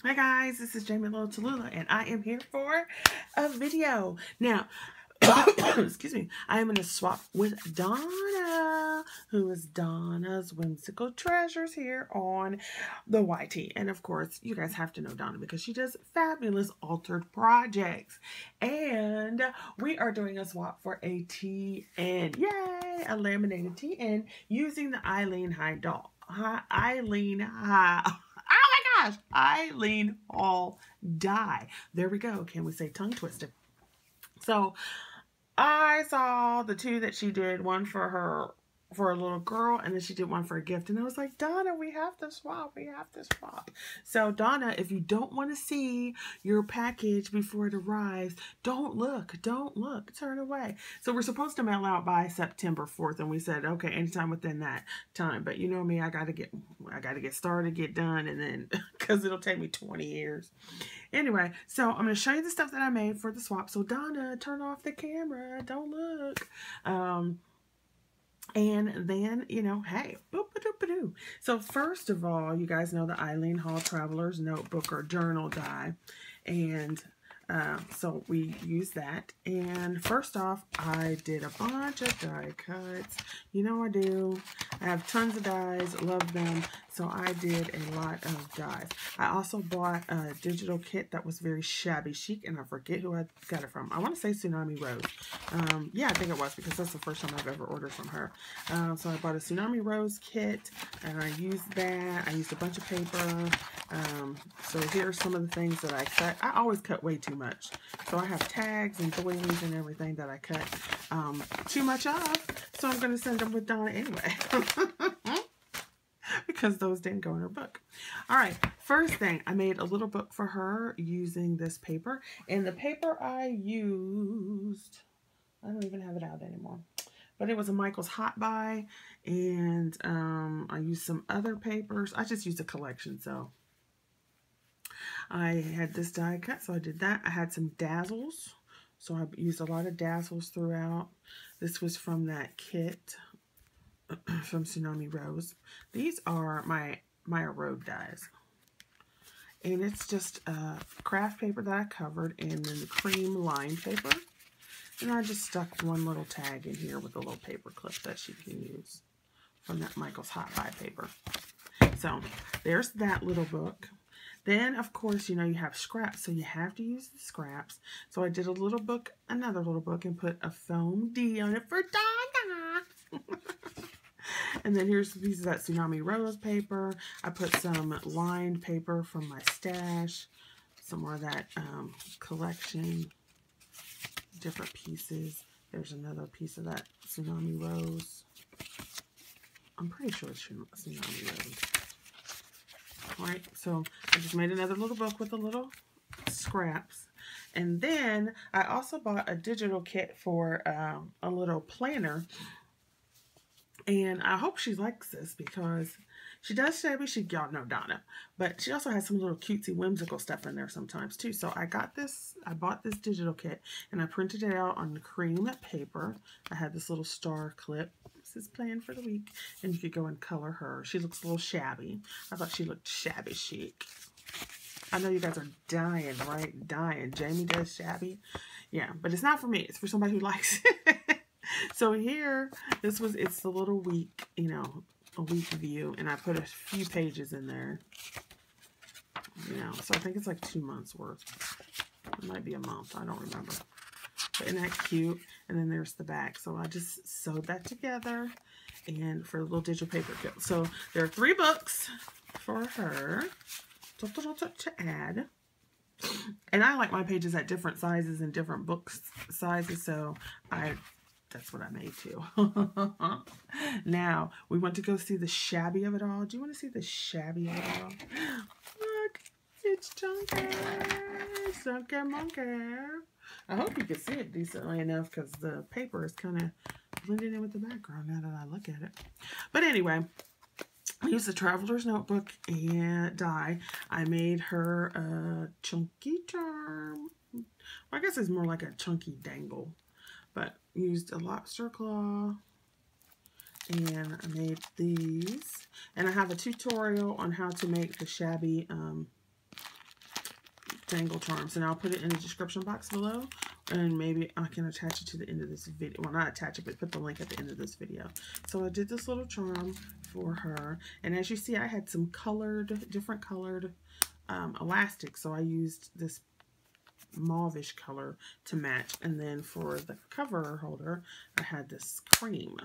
Hi guys, this is Jamie Little Tallulah, and I am here for a video. Now, excuse me, I am going to swap with Donna, who is Donna's Whimsical Treasures here on the YT. And of course, you guys have to know Donna because she does fabulous altered projects. And we are doing a swap for a TN. Yay! A laminated TN using the Eileen Hull doll. Eileen Hull die. There we go. Can we say tongue twisted? So I saw the two that she did, one for a little girl, and then she did one for a gift. And I was like, Donna, we have to swap. We have to swap. So Donna, if you don't want to see your package before it arrives, don't look. Don't look. Turn away. So we're supposed to mail out by September 4th. And we said, okay, anytime within that time. But you know me, I gotta get started, get done, and then because it'll take me 20 years. Anyway, so I'm going to show you the stuff that I made for the swap. So Donna, turn off the camera. Don't look. And then, you know, hey, boop-a-doop-a-doo. So first of all, you guys know the Eileen Hull Traveler's Notebook or Journal die. And so we use that. And first off, I did a bunch of die cuts. You know I do. I have tons of dies, love them. So I did a lot of dies. I also bought a digital kit that was very shabby chic, and I forget who I got it from. I want to say Tsunami Rose. Yeah, I think it was because that's the first time I've ever ordered from her. So I bought a Tsunami Rose kit, and I used that. I used a bunch of paper. So here are some of the things that I cut. I always cut way too much. So I have tags and doilies and everything that I cut too much of. So I'm going to send them with Donna anyway. Because those didn't go in her book. All right, first thing, I made a little book for her using this paper. And the paper I used, I don't even have it out anymore. But it was a Michael's Hot Buy. And I used some other papers. I just used a collection, so. I had this die cut, so I did that. I had some dazzles. So I used a lot of dazzles throughout. This was from that kit. From Tsunami Rose. These are my Maya Road dies. And it's just craft paper that I covered and then the cream lined paper. And I just stuck one little tag in here with a little paper clip that she can use from that Michael's Hot Buy paper. So there's that little book. Then, of course, you know, you have scraps, so you have to use the scraps. So I did a little book, another little book, and put a foam D on it for Donna. And then here's a piece of that Tsunami Rose paper. I put some lined paper from my stash. Some more of that collection. Different pieces. There's another piece of that Tsunami Rose. I'm pretty sure it's Tsunami Rose. Alright, so I just made another little book with the little scraps. And then I also bought a digital kit for a little planner. And I hope she likes this because she does shabby chic, y'all know Donna. But she also has some little cutesy whimsical stuff in there sometimes too. So I bought this digital kit and I printed it out on the cream paper. I had this little star clip. This is planned for the week. And you could go and color her. She looks a little shabby. I thought she looked shabby chic. I know you guys are dying, right? Dying. Jamie does shabby. Yeah, but it's not for me. It's for somebody who likes it. So here, it's the little week, you know, a week view, and I put a few pages in there, you know, so I think it's like 2 months worth. It might be a month, I don't remember. But isn't that cute? And then there's the back. So I just sewed that together, and for a little digital paper kit. So there are 3 books for her to add. And I like my pages at different sizes and different books sizes, so that's what I made too. Now, we want to go see the shabby of it all. Do you want to see the shabby of it all? Look, it's Chunky. Chunky Monkey. I hope you can see it decently enough because the paper is kind of blending in with the background now that I look at it. But anyway, I used the Traveler's Notebook and die. I made her a chunky charm. Well, I guess it's more like a chunky dangle. But used a lobster claw, and I made these. And I have a tutorial on how to make the shabby dangle charms, and I'll put it in the description box below, and maybe I can attach it to the end of this video. Well, not attach it, but put the link at the end of this video. So I did this little charm for her, and as you see, I had some different colored elastic, so I used this mauvish color to match, and then for the cover holder, I had this cream.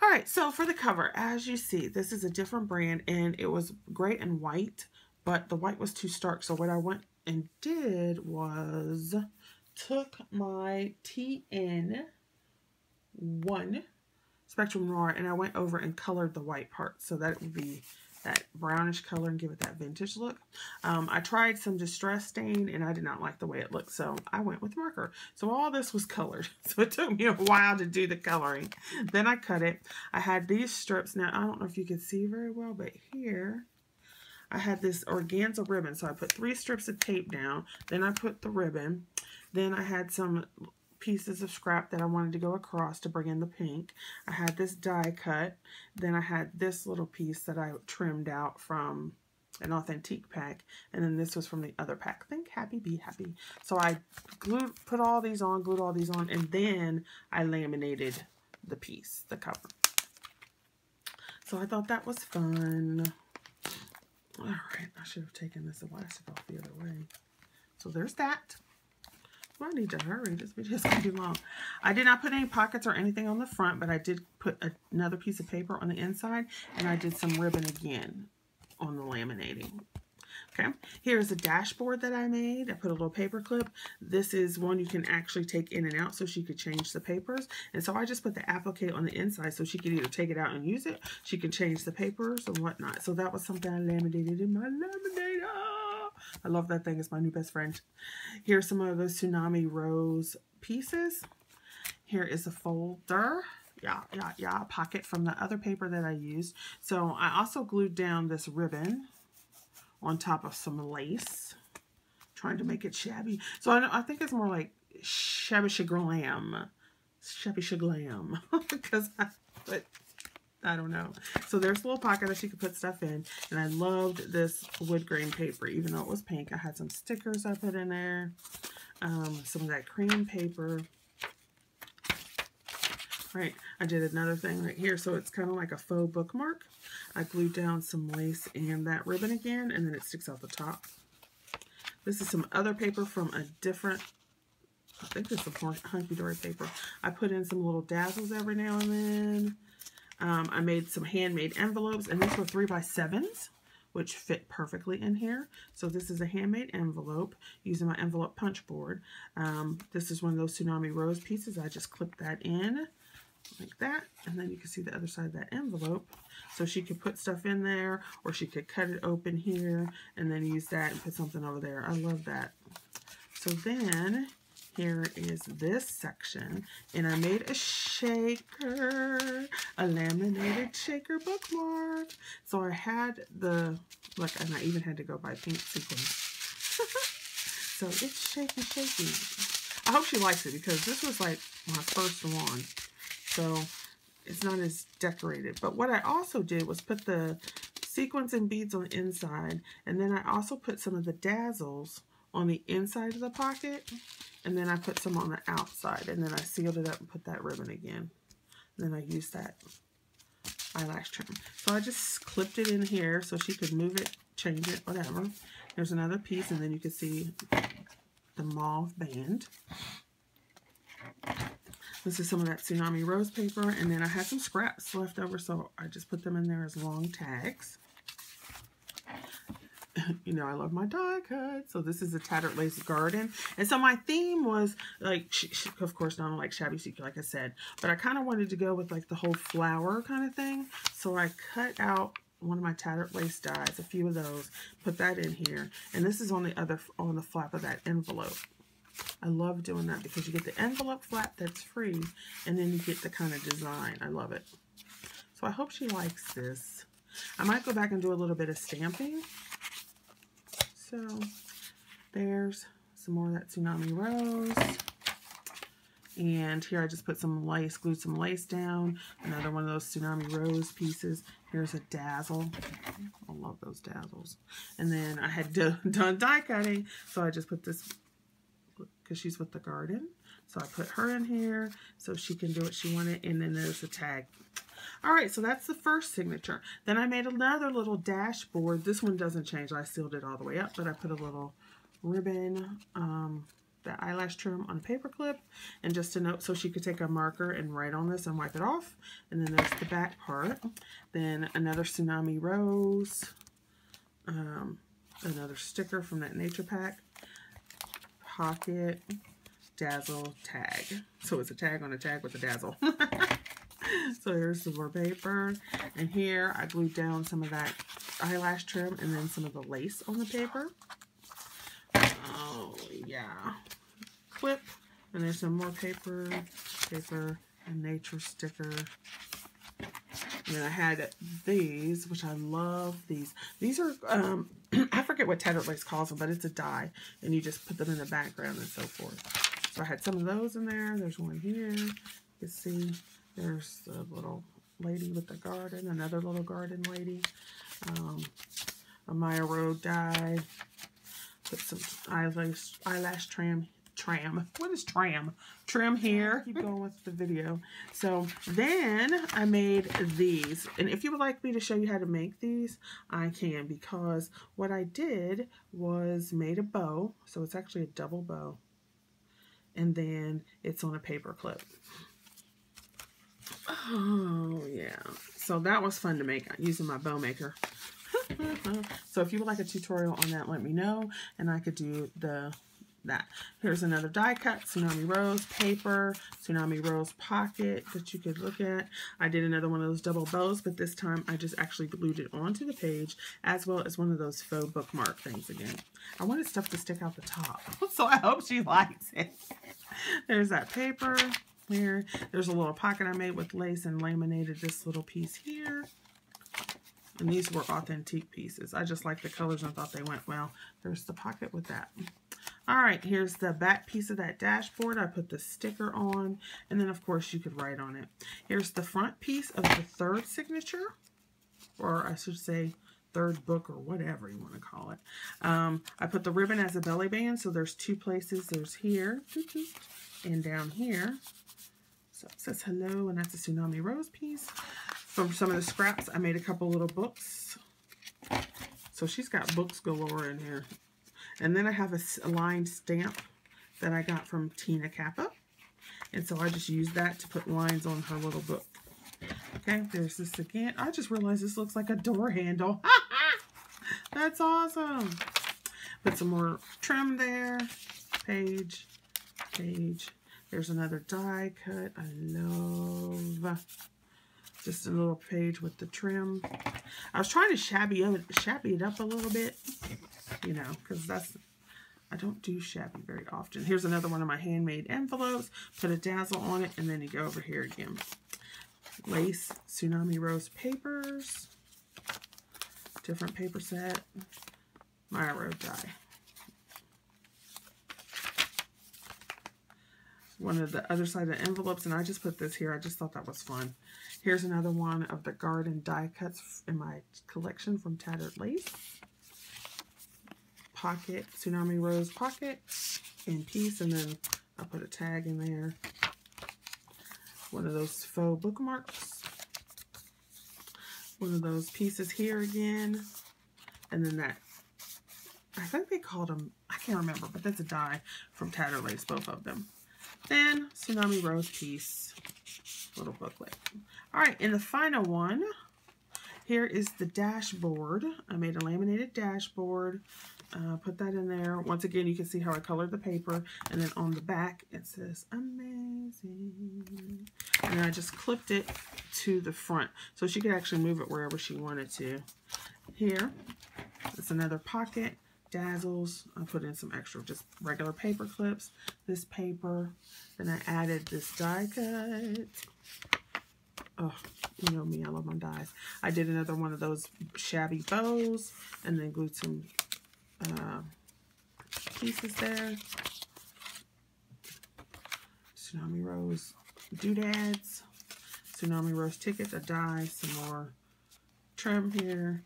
All right, so for the cover, as you see, this is a different brand, and it was gray and white, but the white was too stark. So what I went and did was took my TN1 Spectrum Noir, and I went over and colored the white part so that it would be that brownish color and give it that vintage look. I tried some distress stain, and I did not like the way it looked, so I went with marker. So all this was colored, so it took me a while to do the coloring. Then I cut it. I had these strips. Now, I don't know if you can see very well, but here I had this organza ribbon, so I put 3 strips of tape down. Then I put the ribbon. Then I had some pieces of scrap that I wanted to go across to bring in the pink. I had this die cut. Then I had this little piece that I trimmed out from an authentic pack, and then this was from the other pack. Think happy, be happy. So I put all these on, glued all these on, and then I laminated the piece, the cover. So I thought that was fun. All right, I should have taken this elastic off the other way. So there's that. Well, I need to hurry. This video is going to be long. I did not put any pockets or anything on the front, but I did put another piece of paper on the inside, and I did some ribbon again on the laminating. Okay, here's a dashboard that I made. I put a little paper clip. This is one you can actually take in and out so she could change the papers. And so I just put the applique on the inside so she could either take it out and use it. She can change the papers and whatnot. So that was something I laminated in my laminator. I love that thing. It's my new best friend. Here's some of those Tsunami Rose pieces. Here is a folder. Yeah, pocket from the other paper that I used. So I also glued down this ribbon on top of some lace, trying to make it shabby. So I think it's more like shabby glam, because I don't know. So there's a little pocket that she could put stuff in, and I loved this wood grain paper, even though it was pink. I had some stickers I put in there, some of that cream paper. Right, I did another thing right here, so it's kind of like a faux bookmark. I glued down some lace and that ribbon again, and then it sticks out the top. This is some other paper from a different, I think this is some hunky-dory paper. I put in some little dazzles every now and then. I made some handmade envelopes, and these were 3x7s, which fit perfectly in here. So this is a handmade envelope using my envelope punch board. This is one of those Tsunami Rose pieces. I just clipped that in like that, and then you can see the other side of that envelope. So she could put stuff in there, or she could cut it open here and then use that and put something over there. I love that. So then here is this section, and I made a shaker, a laminated shaker bookmark. So I had the, look, and I even had to go buy pink sequins. So it's shaky, shaky. I hope she likes it, because this was like my first one. So it's not as decorated. But what I also did was put the sequins and beads on the inside, and then I also put some of the dazzles on the inside of the pocket, and then I put some on the outside, and then I sealed it up and put that ribbon again. And then I used that eyelash trim. So I just clipped it in here so she could move it, change it, whatever. There's another piece, and then you can see the mauve band. This is some of that Tsunami Rose paper, and then I had some scraps left over, so I just put them in there as long tags. You know, I love my die cut. So this is a tattered lace garden, and so my theme was like, of course, not like shabby chic, like I said, but I kind of wanted to go with like the whole flower kind of thing. So I cut out one of my tattered lace dies, a few of those, put that in here, and this is on the flap of that envelope. I love doing that because you get the envelope flap that's free, and then you get the kind of design. I love it. So I hope she likes this. I might go back and do a little bit of stamping. So there's some more of that Tsunami Rose. And here I just put some lace, glued some lace down. Another one of those Tsunami Rose pieces. Here's a dazzle. I love those dazzles. And then I had done die cutting, so I just put this, because she's with the garden. So I put her in here so she can do what she wanted. And then there's a tag. All right, so that's the first signature. Then I made another little dashboard. This one doesn't change. I sealed it all the way up, but I put a little ribbon, the eyelash trim on a paper clip, and just a note so she could take a marker and write on this and wipe it off. And then there's the back part. Then another Tsunami Rose, another sticker from that nature pack, pocket, dazzle, tag. So it's a tag on a tag with a dazzle. So here's some more paper, and here I glued down some of that eyelash trim and then some of the lace on the paper. Oh yeah, clip, and there's some more paper, and nature sticker. And then I had these, which I love these. These are, I forget what Tattered Lace calls them, but it's a die, and you just put them in the background and so forth. So I had some of those in there. There's one here. You can see there's the little lady with the garden, another little garden lady. A Maya Road die. Put some eyelash trim. What is trim? Trim here. Keep going with the video. So then I made these. And if you would like me to show you how to make these, I can, because what I did was made a bow. So it's actually a double bow. And then it's on a paper clip. Oh, yeah. So that was fun to make using my bow maker. So if you would like a tutorial on that, let me know, and I could do that. Here's another die cut, Tsunami Rose paper, Tsunami Rose pocket that you could look at. I did another one of those double bows, but this time I just actually glued it onto the page, as well as one of those faux bookmark things again. I wanted stuff to stick out the top, so I hope she likes it. There's that paper. Here, there's a little pocket I made with lace and laminated this little piece here. And these were authentic pieces. I just like the colors and thought they went well. There's the pocket with that. All right, here's the back piece of that dashboard. I put the sticker on, and then of course you could write on it. Here's the front piece of the third signature, or I should say third book, or whatever you want to call it. I put the ribbon as a belly band, so there's two places. There's here and down here. So it says hello, and that's a Tsunami Rose piece. From some of the scraps, I made a couple little books. So she's got books galore in here. And then I have a lined stamp that I got from Tina Kappa. And so I just used that to put lines on her little book. Okay, there's this again. I just realized this looks like a door handle. That's awesome. Put some more trim there. Page. There's another die cut. I love just a little page with the trim. I was trying to shabby it up a little bit, you know, because I don't do shabby very often. Here's another one of my handmade envelopes. Put a dazzle on it, and then you go over here again. Lace Tsunami Rose papers. Different paper set. Maya Road die. One of the other side of the envelopes, and I just put this here. I just thought that was fun. Here's another one of the garden die cuts in my collection from Tattered Lace. Pocket, Tsunami Rose pocket in piece, and then I put a tag in there. One of those faux bookmarks. One of those pieces here again. And then that, I think they called them, I can't remember, but that's a die from Tattered Lace, both of them. Then Tsunami Rose piece, little booklet. All right, and the final one, here is the dashboard. I made a laminated dashboard. Put that in there. Once again, you can see how I colored the paper. And then on the back, it says amazing. And then I just clipped it to the front, so she could actually move it wherever she wanted to. Here, it's another pocket. Dazzles. I put in some extra just regular paper clips. This paper. Then I added this die cut. Oh, you know me, I love my dies. I did another one of those shabby bows, and then glued some pieces there. Tsunami Rose doodads, Tsunami Rose tickets, a die, some more trim here.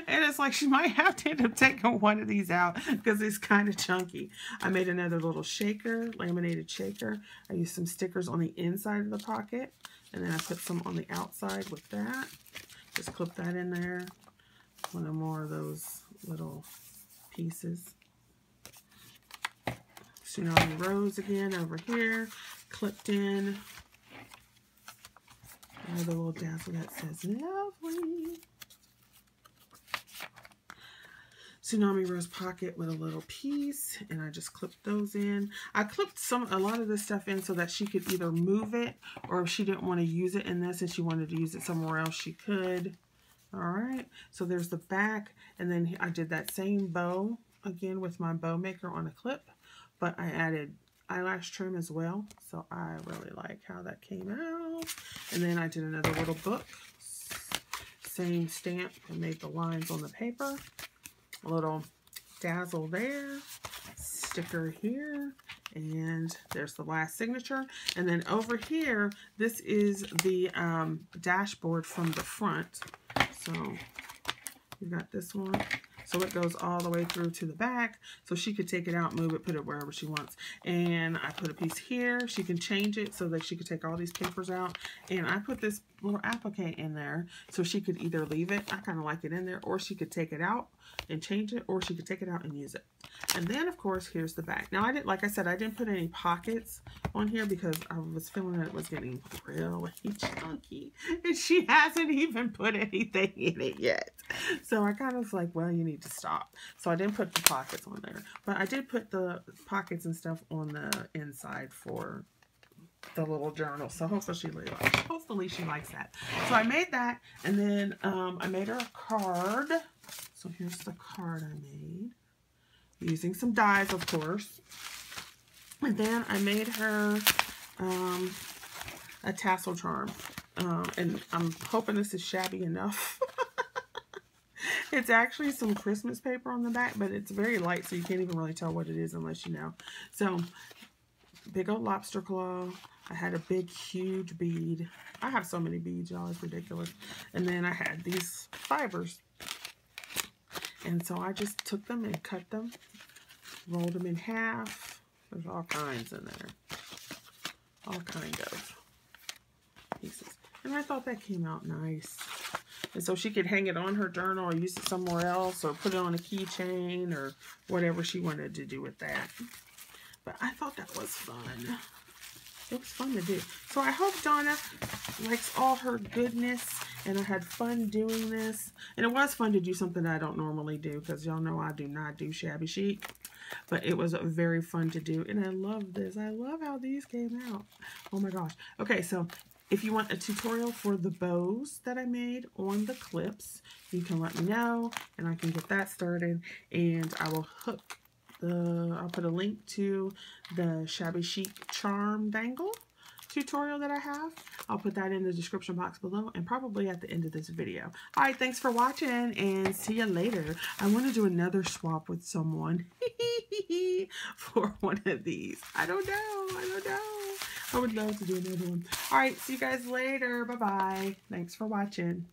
And it's like she might have to end up taking one of these out because it's kind of chunky. I made another little shaker, laminated shaker. I used some stickers on the inside of the pocket, and then I put some on the outside with that. Just clip that in there. One more of those little pieces. Tsunami Rose again over here, clipped in. Another little dazzle that says lovely. Tsunami Rose pocket with a little piece, and I just clipped those in. I clipped a lot of this stuff in so that she could either move it, or if she didn't want to use it in this and she wanted to use it somewhere else, she could. All right, so there's the back, and then I did that same bow again with my bow maker on a clip, but I added eyelash trim as well, so I really like how that came out. And then I did another little book, same stamp, and made the lines on the paper. A little dazzle there, sticker here, and there's the last signature. And then over here, this is the dashboard from the front. So you got this one. So it goes all the way through to the back. So she could take it out, move it, put it wherever she wants. And I put a piece here. She can change it so that she could take all these papers out. And I put this little applique in there so she could either leave it, I kind of like it in there, or she could take it out and change it, or she could take it out and use it. And then of course here's the back. Now like I said, I didn't put any pockets on here because I was feeling that it was getting really chunky, and she hasn't even put anything in it yet. So I kind of was like, well, you need to stop. So I didn't put the pockets on there, but I did put the pockets and stuff on the inside for the little journal. So hopefully she likes that. So I made that, and then I made her a card. So here's the card I made, using some dies, of course. And then I made her a tassel charm. And I'm hoping this is shabby enough. It's actually some Christmas paper on the back, but it's very light, so you can't even really tell what it is unless you know. So, big old lobster claw. I had a big, huge bead. I have so many beads, y'all. It's ridiculous. And then I had these fibers. And so I just took them and cut them, rolled them in half. There's all kinds in there. All kind of pieces. And I thought that came out nice. And so she could hang it on her journal, or use it somewhere else, or put it on a keychain, or whatever she wanted to do with that. But I thought that was fun. It was fun to do. So I hope Donna likes all her goodness, and I had fun doing this. And it was fun to do something that I don't normally do, because y'all know I do not do shabby chic. But it was very fun to do, and I love this. I love how these came out. Oh my gosh. Okay, so if you want a tutorial for the bows that I made on the clips, you can let me know, and I can get that started. And I will hook I'll put a link to the Shabby Chic Charm Dangle tutorial that I have. I'll put that in the description box below, and probably at the end of this video. All right, thanks for watching, and see you later. I want to do another swap with someone for one of these. I don't know. I would love to do another one. All right, see you guys later. Bye-bye. Thanks for watching.